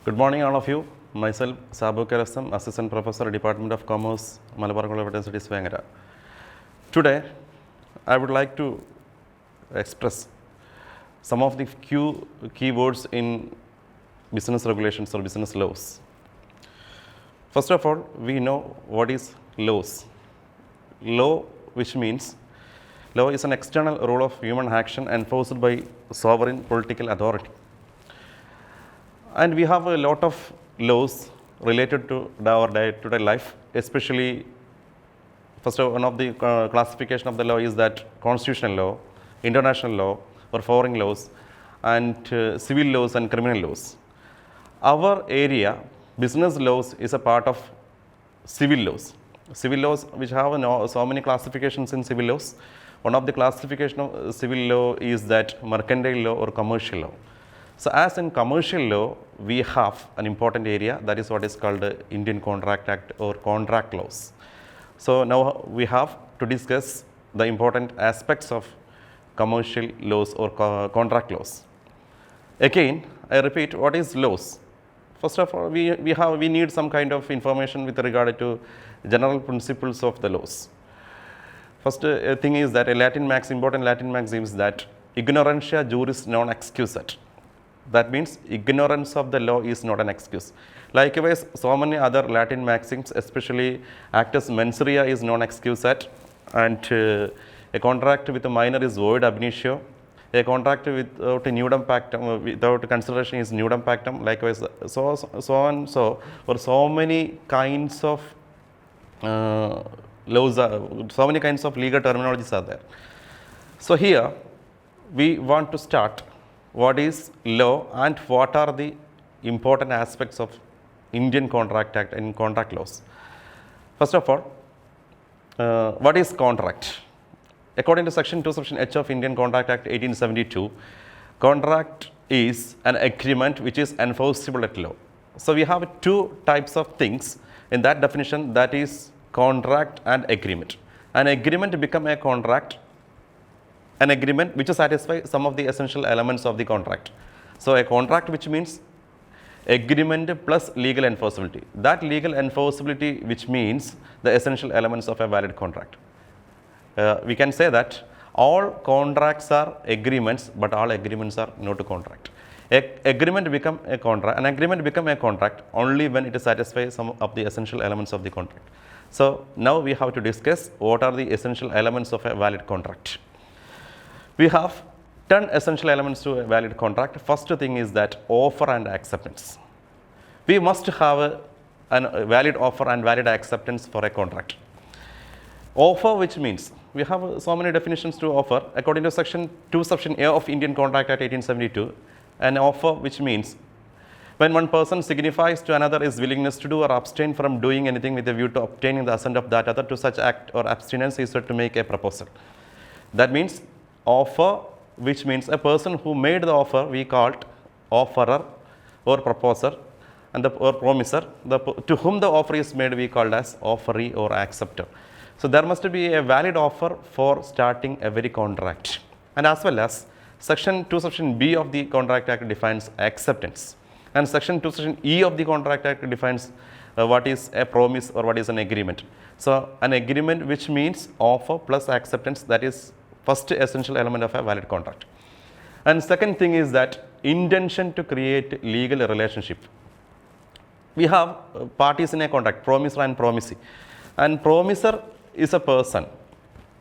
Good morning, all of you. Myself, Sabu, Assistant Professor, Department of Commerce, Malabar University, Vengara. Today, I would like to express some of the key words in business regulations or business laws. First of all, we know what is laws. Law, which means law is an external rule of human action enforced by sovereign political authority. And we have a lot of laws related to our day-to-day life, especially first of one of the classification of the law is that constitutional law, international law or foreign laws, and civil laws and criminal laws. Our area, business laws, is a part of civil laws. Civil laws which have so many classifications in civil laws. One of the classification of civil law is that mercantile law or commercial law. So as in commercial law, we have an important area, that is what is called the Indian Contract Act or contract laws. So now we have to discuss the important aspects of commercial laws or contract laws. Again, I repeat, what is laws? First of all, we need some kind of information with regard to general principles of the laws. First thing is that important Latin maxim is that ignorantia juris non excusat. That means ignorance of the law is not an excuse. Likewise, so many other Latin maxims, especially actus mens rea is non excusat, and a contract with a minor is void ab initio. A contract without a nudum pactum, without consideration is nudum pactum. Likewise, so on so, for so many kinds of laws, so many kinds of legal terminologies are there. So here we want to start what is law and what are the important aspects of Indian Contract Act and contract laws. First of all, what is contract? According to section 2 subsection H of Indian Contract Act 1872, contract is an agreement which is enforceable at law. So we have two types of things in that definition, that is contract and agreement. An agreement become a contract, an agreement which satisfies some of the essential elements of the contract. So a contract which means agreement plus legal enforceability. That legal enforceability which means the essential elements of a valid contract. We can say that all contracts are agreements, but all agreements are not a contract. An agreement become a contract only when it satisfies some of the essential elements of the contract. So now we have to discuss what are the essential elements of a valid contract. We have 10 essential elements to a valid contract. First thing is that offer and acceptance. We must have a valid offer and valid acceptance for a contract. Offer, which means we have so many definitions to offer. According to section 2 subsection A of Indian Contract Act 1872, an offer which means when one person signifies to another his willingness to do or abstain from doing anything with a view to obtaining the assent of that other to such act or abstinence, is said to make a proposal. That means offer, which means a person who made the offer, we called offerer or proposer, and or promiser. To whom the offer is made, we called as offeree or acceptor. So there must be a valid offer for starting every contract. And as well as section 2 section B of the Contract Act defines acceptance, and section 2 section E of the Contract Act defines what is a promise or what is an agreement. So an agreement which means offer plus acceptance, that is first essential element of a valid contract. And second thing is that intention to create legal relationship. We have parties in a contract, promisor and promisee. And promiser is a person.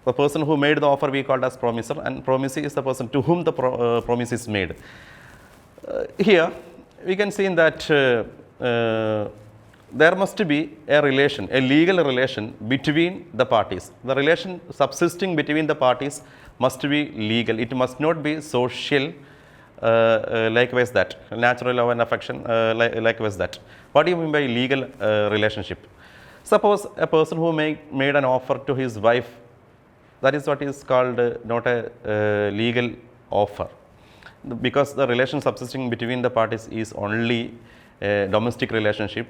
The person who made the offer we called as promiser, and promisee is the person to whom the promise is made. Here we can see that there must be a relation, a legal relation between the parties. The relation subsisting between the parties must be legal. It must not be social, likewise that, natural love and affection, likewise that. What do you mean by legal relationship? Suppose a person who made an offer to his wife, that is what is called not a legal offer, because the relation subsisting between the parties is only a domestic relationship,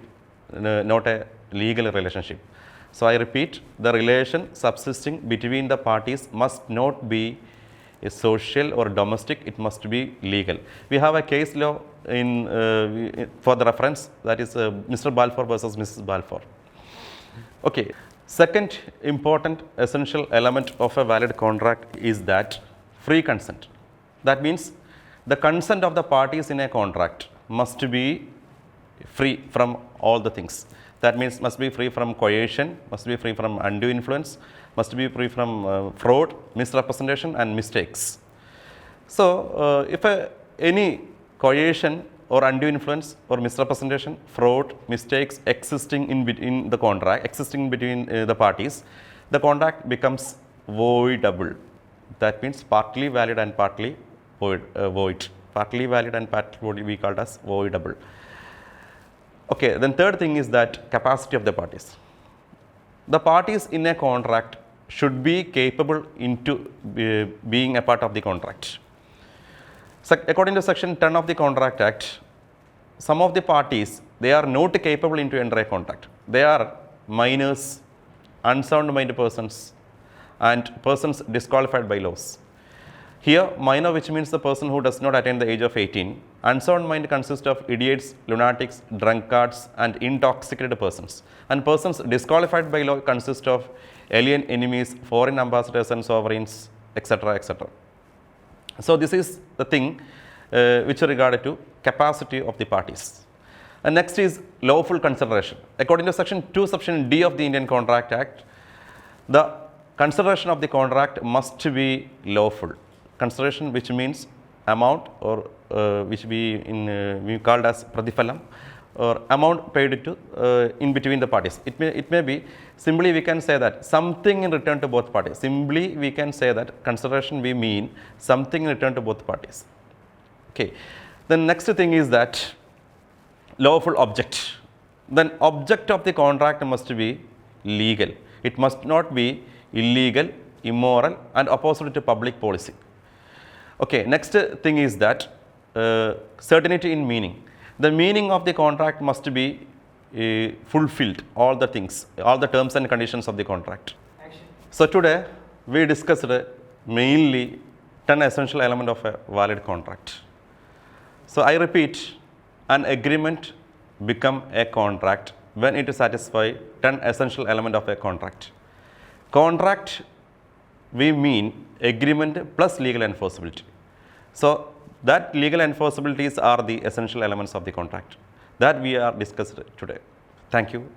not a legal relationship. So I repeat, the relation subsisting between the parties must not be is social or domestic, it must be legal. We have a case law for the reference, that is Mr. Balfour versus Mrs. Balfour. Okay. Second important essential element of a valid contract is that free consent. That means the consent of the parties in a contract must be free from all the things. That means must be free from coercion, must be free from undue influence, must be free from fraud, misrepresentation and mistakes. So, if any coercion or undue influence or misrepresentation, fraud, mistakes existing in between the contract, existing between the parties, the contract becomes voidable. That means partly valid and partly void. Partly valid and partly void we called as voidable. Okay, then third thing is that capacity of the parties. The parties in a contract should be capable into being a part of the contract. So, according to section 10 of the Contract Act, some of the parties, they are not capable into enter a contract. They are minors, unsound minded persons and persons disqualified by laws. Here, minor, which means the person who does not attain the age of 18. Unsound mind consists of idiots, lunatics, drunkards and intoxicated persons. And persons disqualified by law consist of alien enemies, foreign ambassadors and sovereigns, etc. etc. So, this is the thing which regarded to capacity of the parties. And next is lawful consideration. According to section 2 subsection D of the Indian Contract Act, the consideration of the contract must be lawful. Consideration, which means amount or which we called as pratiphalam, or amount paid to in between the parties. It may be simply we can say that something in return to both parties. Simply we can say that consideration we mean something in return to both parties. Okay. The next thing is that lawful object. Then object of the contract must be legal. It must not be illegal, immoral and opposite to public policy. Okay, next thing is that certainty in meaning. The meaning of the contract must be fulfilled, all the things, all the terms and conditions of the contract. Action. So, today we discussed mainly 10 essential elements of a valid contract. So, I repeat, an agreement become a contract when it satisfies 10 essential elements of a contract. Contract, we mean agreement plus legal enforceability. So, that legal enforceabilities are the essential elements of the contract that we are discussed today. Thank you.